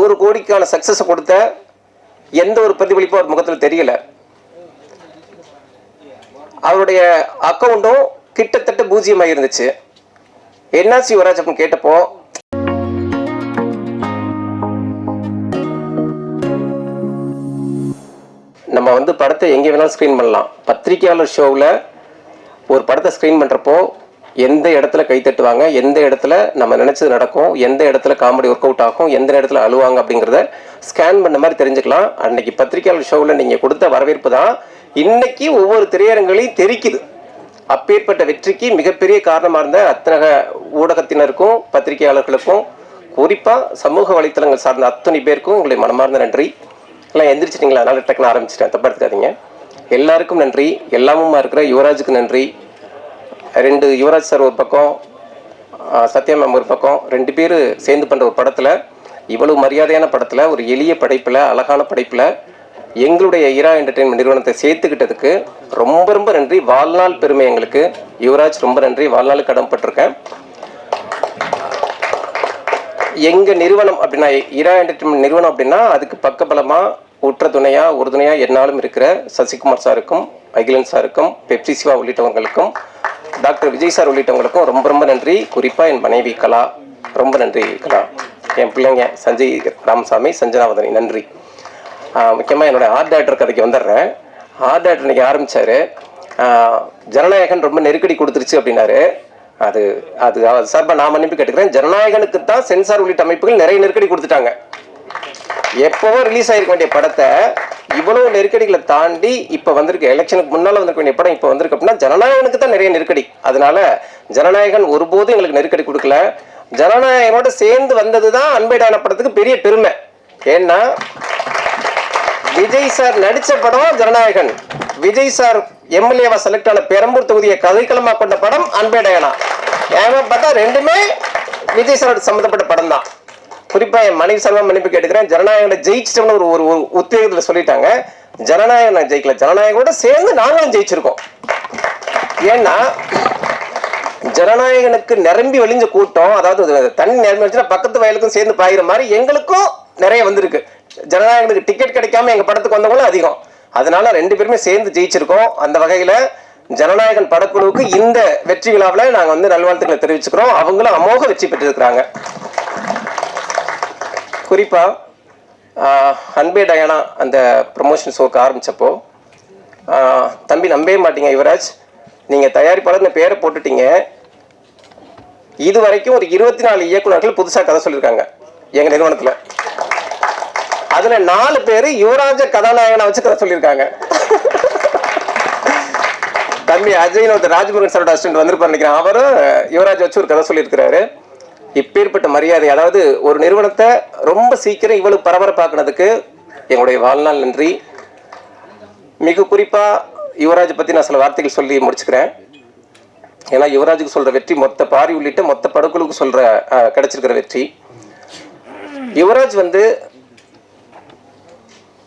100 கோடிக்கான success கொடுத்த எந்த ஒரு பிரதிபலிப்பும் அவர் முகத்தில் தெரியல. அவருடைய அக்கௌண்ட்டும் கிட்டத்தட்ட பூஜ்ஜியமாக இருந்துச்சு. என்னாச்சு யுவராஜ் அப்படின்னு கேட்டப்போ, நம்ம படத்தை எங்கே வேணாலும் ஸ்க்ரீன் பண்ணலாம். பத்திரிகையாளர் ஷோவில் ஒரு படத்தை ஸ்க்ரீன் பண்ணுறப்போ எந்த இடத்துல கை தட்டுவாங்க, எந்த இடத்துல நம்ம நினச்சது நடக்கும், எந்த இடத்துல காமெடி ஒர்க் அவுட் ஆகும், எந்த இடத்துல அழுவாங்க அப்படிங்கிறத ஸ்கேன் பண்ண மாதிரி தெரிஞ்சுக்கலாம். அன்னைக்கு பத்திரிகையாளர் ஷோவில் நீங்கள் கொடுத்த வரவேற்பு தான் இன்னைக்கு ஒவ்வொரு திரையரங்களையும் தெரிக்குது. அப்பேற்பட்ட வெற்றிக்கு மிகப்பெரிய காரணமாக இருந்த அத்தனை ஊடகத்தினருக்கும் பத்திரிகையாளர்களுக்கும் குறிப்பாக சமூக வலைத்தளங்கள் சார்ந்த அத்தனை பேருக்கும் உங்களை மனமார்ந்த நன்றி. எல்லாம் எந்திரிச்சிட்டிங்களா? அதனால டக்குன்னு ஆரம்பிச்சிட்டேன், தப்பா எடுத்துக்காதீங்க. எல்லாருக்கும் நன்றி. எல்லாமுமா இருக்கிற யுவராஜுக்கு நன்றி. 2 யுவராஜ் சார் ஒரு பக்கம், சத்யா மேம் ஒரு பக்கம், 2 பேர் சேர்ந்து பண்ணுற ஒரு படத்தில், இவ்வளவு மரியாதையான படத்தில், ஒரு எளிய படைப்பில், அழகான படைப்பில் எங்களுடைய இரா என்டர்டெயின்மெண்ட் நிறுவனத்தை சேர்த்துக்கிட்டதுக்கு ரொம்ப ரொம்ப நன்றி. வாழ்நாள் பெருமை எங்களுக்கு. யுவராஜ் ரொம்ப நன்றி. வாழ்நாள் கடமைப்பட்டிருக்கேன். எங்கள் நிறுவனம் அப்படின்னா, இரா என்டர்டெயின்மெண்ட் நிறுவனம் அப்படின்னா, அதுக்கு பக்கபலமாக உற்ற துணையாக உறுதுணையாக என்னாலும் இருக்கிற சசிகுமார் சாருக்கும், அகிலன் சாருக்கும், பெப்சி சிவா உள்ளிட்டவங்களுக்கும், டாக்டர் விஜய் சார் உள்ளிட்டவங்களுக்கும் ரொம்ப ரொம்ப நன்றி. குறிப்பாக என் மனைவி கலா, ரொம்ப நன்றி கலா. என் பிள்ளைங்க சஞ்சய் ராமசாமி, சஞ்சனாவதனி, நன்றி. முக்கியமாக என்னோடய ஆர்ட் டைரக்டர் கதைக்கு வந்துடுறேன். ஆர்ட் டைரக்டர் இன்றைக்கி ஆரம்பித்தார். ஜனநாயகன் ரொம்ப நெருக்கடி கொடுத்துருச்சு அப்படின்னாரு. அது அது சார்பாக நான் மன்னிப்பு கேட்டுக்கிறேன். ஜனநாயகனுக்கு தான் சென்சார் உள்ளிட்ட அமைப்புகள் நிறைய நெருக்கடி கொடுத்துட்டாங்க. எப்போவோ ரிலீஸ் ஆகிருக்க வேண்டிய படத்தை இவ்வளவு நெருக்கடிகளை தாண்டி இப்போ வந்திருக்கு. எலெக்ஷனுக்கு முன்னால் வந்திருக்க வேண்டிய படம் இப்போ வந்திருக்கு அப்படின்னா ஜனநாயகனுக்கு தான் நிறைய நெருக்கடி. அதனால ஜனநாயகன் ஒருபோதும் எங்களுக்கு நெருக்கடி கொடுக்கல. ஜனநாயகனோட சேர்ந்து வந்தது தான் அன்பேடான படத்துக்கு பெரிய பெருமை. ஏன்னா விஜய் சார் நடித்த படம் ஜனநாயகன், விஜய் சார் எம்எல்ஏவா செலக்ட் ஆன பெரம்பூர் தொகுதியை கதைக்களமா கொண்ட படம் அன்பேடயனா. ஏன்னா பார்த்தா 2மே விஜய் சாரோட சம்மந்தப்பட்ட படம் தான். குறிப்பாக என் மனைவி சார்பாக மன்னிப்பு கேட்டுக்கிறேன். ஜனநாயகனை ஜெயிச்சிட்டோம்னு ஒரு ஒரு உத்வேகத்தில் சொல்லிட்டாங்க. ஜனநாயகன் ஜெயிக்கல, ஜனநாயகனோட சேர்ந்து நாங்களும் ஜெயிச்சிருக்கோம். ஏன்னா ஜனநாயகனுக்கு நிரம்பி வழிஞ்ச கூட்டம், அதாவது தண்ணி நிரம்பி வச்சுன்னா பக்கத்து வயலுக்கும் சேர்ந்து பாயிற மாதிரி எங்களுக்கும் நிறைய வந்திருக்கு. ஜனநாயகனுக்கு டிக்கெட் கிடைக்காம எங்கள் படத்துக்கு வந்தவங்களும் அதிகம். அதனால 2 பேருமே சேர்ந்து ஜெயிச்சிருக்கோம். அந்த வகையில் ஜனநாயகன் படக்குழுவுக்கு இந்த வெற்றி விழாவில் நாங்கள் நல்வாழ்த்துக்களை தெரிவிச்சுக்கிறோம். அவங்களும் அமோக வெற்றி பெற்றிருக்கிறாங்க. குறிப்பாக அன்பே டயானா அந்த ப்ரமோஷன் ஷோக்கு ஆரம்பித்தப்போ, தம்பி நம்பவே மாட்டீங்க யுவராஜ், நீங்கள் தயாரிப்பாளர் பேரை போட்டுட்டீங்க. இது வரைக்கும் ஒரு 24 இயக்குநர்கள் புதுசாக கதை சொல்லியிருக்காங்க எங்கள் நிறுவனத்தில். அதில் 4 பேர் யுவராஜ கதாநாயகனை வச்சு கதை சொல்லியிருக்காங்க. தம்பி அஜய்னு ஒருத்தர் ராஜ்முருகன் சாரோட அசிஸ்டன்ட் வந்திருப்பார் நினைக்கிறேன். அவரும் யுவராஜ் வச்சு ஒரு கதை சொல்லியிருக்கிறாரு. இப்பேற்பட்ட மரியாதை, அதாவது ஒரு நிறுவனத்தை ரொம்ப சீக்கிரம் இவ்வளவு பரபரப்பாக்குனதுக்கு எங்களுடைய வாழ்நாள் நன்றி. மிக குறிப்பாக யுவராஜ் பற்றி நான் சில வார்த்தைகள் சொல்லி முடிச்சுக்கிறேன். ஏன்னா யுவராஜுக்கு சொல்கிற வெற்றி மொத்த பாரி உள்ளிட்ட மொத்த படக்குழுக்கு கிடைச்சிருக்கிற வெற்றி. யுவராஜ்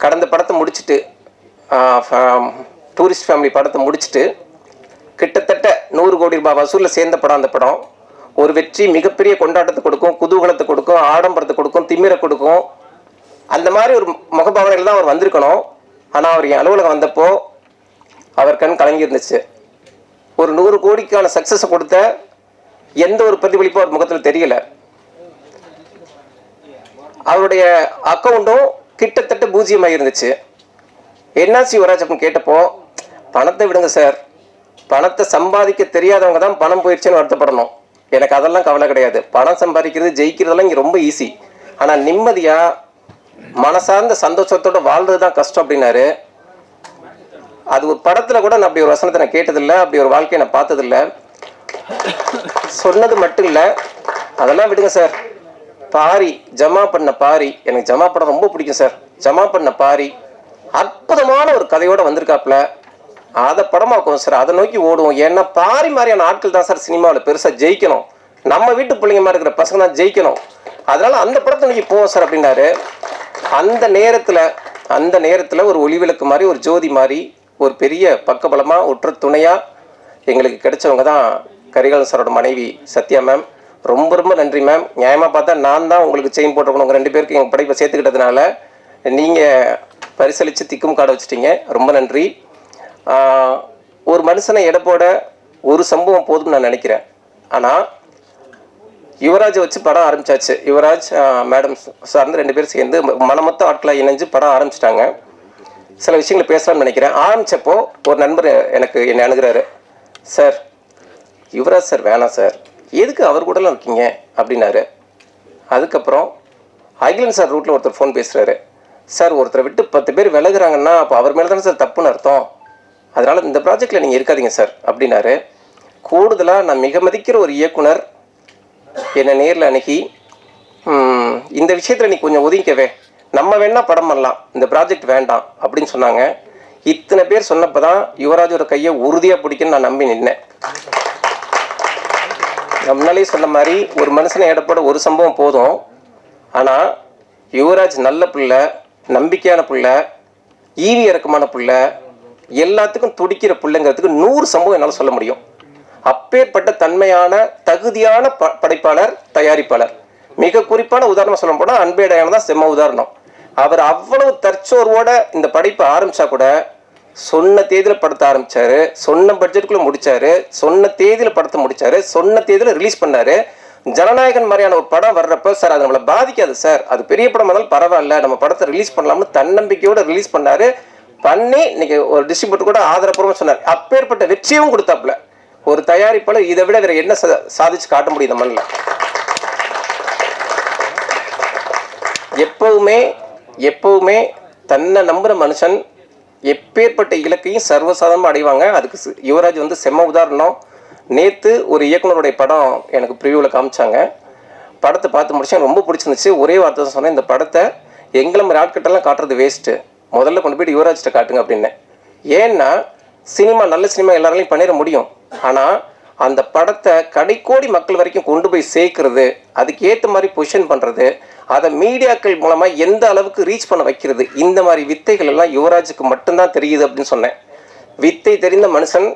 கடந்த படத்தை முடிச்சுட்டு, டூரிஸ்ட் ஃபேமிலி படத்தை முடிச்சுட்டு கிட்டத்தட்ட 100 கோடி ரூபாய் வசூலில் சேர்ந்த படம் அந்த படம். ஒரு வெற்றி மிகப்பெரிய கொண்டாட்டத்தை கொடுக்கும், குதூகலத்தை கொடுக்கும், ஆடம்பரத்தை கொடுக்கும், திமிரை கொடுக்கும். அந்த மாதிரி ஒரு முகபாவனையில் தான் அவர் வந்திருக்கணும். ஆனால் அவர் என் அலுவலகம் வந்தப்போ அவர் கண் கலங்கி இருந்துச்சு. ஒரு 100 கோடிக்கான சக்ஸஸை கொடுத்த எந்த ஒரு பிரதிபலிப்பும் அவர் முகத்தில் தெரியல. அவருடைய அக்கௌண்ட்டும் கிட்டத்தட்ட பூஜ்ஜியமாக இருந்துச்சு. என்னாச்சு யுவராஜ் அப்படின்னு கேட்டப்போ, பணத்தை விடுங்க சார், பணத்தை சம்பாதிக்க தெரியாதவங்க தான் பணம் போயிடுச்சுன்னு வருத்தப்படணும். எனக்கு அதெல்லாம் கவலை கிடையாது. பணம் சம்பாதிக்கிறது ஜெயிக்கிறதெல்லாம் இங்கே ரொம்ப ஈஸி. ஆனால் நிம்மதியாக மனசார்ந்த சந்தோஷத்தோடு வாழ்றது தான் கஷ்டம் அப்படின்னாரு. அது ஒரு படத்தில் கூட நான் அப்படி ஒரு வசனத்தை நான் கேட்டதில்லை, அப்படி ஒரு வாழ்க்கையை நான் பார்த்ததில்லை. சொன்னது மட்டும் இல்லை, அதெல்லாம் விடுங்க சார். பாரி, ஜமா பண்ண பாரி, எனக்கு ஜமா படம் ரொம்ப பிடிக்கும் சார். ஜமா பண்ண பாரி அற்புதமான ஒரு கதையோடு வந்திருக்காப்புல. அதை படமாக்கும் சார், அதை நோக்கி ஓடுவோம். ஏன்னா பாரி மாதிரியான ஆட்கள் தான் சார் சினிமாவில் பெருசாக ஜெயிக்கணும். நம்ம வீட்டு பிள்ளைங்க மாதிரி இருக்கிற பசங்க தான் ஜெயிக்கணும். அதனால அந்த படத்தை நோக்கி போவோம் சார் அப்படின்னாரு. அந்த நேரத்தில் ஒரு ஒளிவிளக்கு மாதிரி, ஒரு ஜோதி மாதிரி, ஒரு பெரிய பக்கபலமாக உற்ற துணையாக எங்களுக்கு கிடைச்சவங்க தான் கரிகாலன் சாரோட மனைவி சத்யா மேம். ரொம்ப ரொம்ப நன்றி மேம். நியாயமாக பார்த்தா நான் தான் உங்களுக்கு செயின் போட்டிருக்கணும். உங்கள் 2 பேருக்கு எங்கள் படைப்பை சேர்த்துக்கிட்டதுனால நீங்கள் பரிசளித்து திக்கும் கார்டை வச்சுட்டீங்க. ரொம்ப நன்றி. ஒரு மனுஷனை எடை போட ஒரு சம்பவம் போதும்னு நான் நினைக்கிறேன். ஆனால் யுவராஜை வச்சு படம் ஆரம்பிச்சாச்சு. யுவராஜ் மேடம் சார்ந்து 2 பேர் சேர்ந்து மனமொத்த ஆட்களாக இணைஞ்சு படம் ஆரம்பிச்சிட்டாங்க. சில விஷயங்களை பேசலாம்னு நினைக்கிறேன். ஆரம்பித்தப்போ ஒரு நண்பர் என்னை அணுகிறாரு. சார், யுவராஜ் சார் வேணாம் சார், எதுக்கு அவர் கூடலாம் இருக்கீங்க அப்படின்னாரு. அதுக்கப்புறம் அகிலன் சார் ரூட்டில் ஒருத்தர் ஃபோன் பேசுகிறாரு. சார், ஒருத்தரை விட்டு 10 பேர் விலகுறாங்கன்னா அப்போ அவர் மேலே தானே சார் தப்புன்னு அர்த்தம், அதனால் இந்த ப்ராஜெக்டில் நீங்கள் இருக்காதீங்க சார் அப்படின்னாரு. கூடுதலாக நான் மிக மதிக்கிற ஒரு இயக்குனர் என்னை நேரில் அணுகி இந்த விஷயத்தில் நீ கொஞ்சம் ஒதுங்கிக்கவே, நம்ம வேணா படம் பண்ணலாம், இந்த ப்ராஜெக்ட் வேண்டாம் அப்படின்னு சொன்னாங்க. இத்தனை பேர் சொன்னப்போ தான் யுவராஜோட கையை உறுதியாக பிடிக்குன்னு நான் நம்பி நின்னேன். முன்னாலே சொன்ன மாதிரி ஒரு மனுஷனை எடப்போட ஒரு சம்பவம் போதும். ஆனால் யுவராஜ் நல்ல பிள்ளை, நம்பிக்கையான பிள்ளை, ஈவி இறக்கமான பிள்ளை, எல்லாத்துக்கும் துடிக்கிற பிள்ளைங்கிறதுக்கு 100 சம்பவம் என்னால் சொல்ல முடியும். அப்பேற்பட்ட தன்மையான தகுதியான படைப்பாளர், தயாரிப்பாளர். மிக குறிப்பான உதாரணம் சொல்ல போனால் அன்பே டயானா தான் செம்ம உதாரணம். அவர் அவ்வளவு தற்சோர்வோட இந்த படைப்பை ஆரம்பிச்சா கூட சொன்ன தேதியில் படத்தை ஆரம்பிச்சாரு, சொன்ன பட்ஜெட்டுக்குள்ள முடிச்சாரு, சொன்ன தேதியில் படத்தை முடிச்சாரு, சொன்ன தேதியில் ரிலீஸ் பண்ணாரு. ஜனநாயகன் மாதிரியான ஒரு படம் வர்றப்ப சார் அது நம்மளை பாதிக்காது சார், அது பெரிய படம் இருந்தாலும் பரவாயில்ல, நம்ம படத்தை ரிலீஸ் பண்ணலாம்னு தன்னம்பிக்கையோட ரிலீஸ் பண்ணாரு. பண்ணி இன்னைக்கு ஒரு டிஸ்ட்ரிபியூட்டர் கூட ஆதரப்பூர்வமாக சொன்னார். அப்பேற்பட்ட வெற்றியும் கொடுத்தாப்புல. ஒரு தயாரிப்பாளர் இதை விட வேற என்ன சாதிச்சு காட்ட முடியும் இந்த மண்ணில்? எப்பவுமே தன்னை நம்புற மனுஷன் எப்பேற்பட்ட இலக்கையும் சர்வசாதாரணமாக அடைவாங்க. அதுக்கு யுவராஜ் வந்து செம்ம உதாரணம். நேற்று ஒரு இயக்குனருடைய படம் எனக்கு ப்ரிவியூவில் காமிச்சாங்க. படத்தை பார்த்து முடிச்சேன், ரொம்ப பிடிச்சிருந்துச்சு. ஒரே வார்த்தை தான் சொன்னேன், இந்த படத்தை எங்களை மாதிரி ஆட்கிட்டெல்லாம் காட்டுறது வேஸ்ட்டு, முதல்ல கொண்டு போய்ட்டு யுவராஜ்கிட்ட காட்டுங்க அப்படின்னேன். ஏன்னா சினிமா, நல்ல சினிமா எல்லாராலையும் பண்ணிட முடியும். ஆனால் அந்த படத்தை கடைக்கோடி மக்கள் வரைக்கும் கொண்டு போய் சேர்க்கறது, அதுக்கு ஏற்ற மாதிரி பொசிஷன் பண்ணுறது, அதை மீடியாக்கள் மூலமாக எந்த அளவுக்கு ரீச் பண்ண வைக்கிறது, இந்த மாதிரி வித்தைகள் எல்லாம் யுவராஜுக்கு மட்டும்தான் தெரியுது அப்படின்னு சொன்னேன். வித்தை தெரிந்த மனுஷன்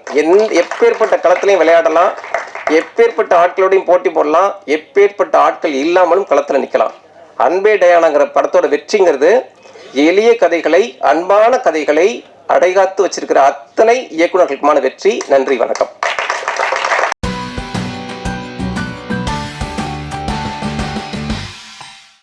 எப்பேற்பட்ட களத்திலையும் விளையாடலாம், எப்பேற்பட்ட ஆட்களோடையும் போட்டி போடலாம், எப்பேற்பட்ட ஆட்கள் இல்லாமலும் களத்தில் நிற்கலாம். அன்பே டயானாங்கிற படத்தோட வெற்றிங்கிறது எளிய கதைகளை, அன்பான கதைகளை அடைகாத்து வச்சிருக்கிற அத்தனை இயக்குநர்களுக்குமான வெற்றி. நன்றி, வணக்கம்.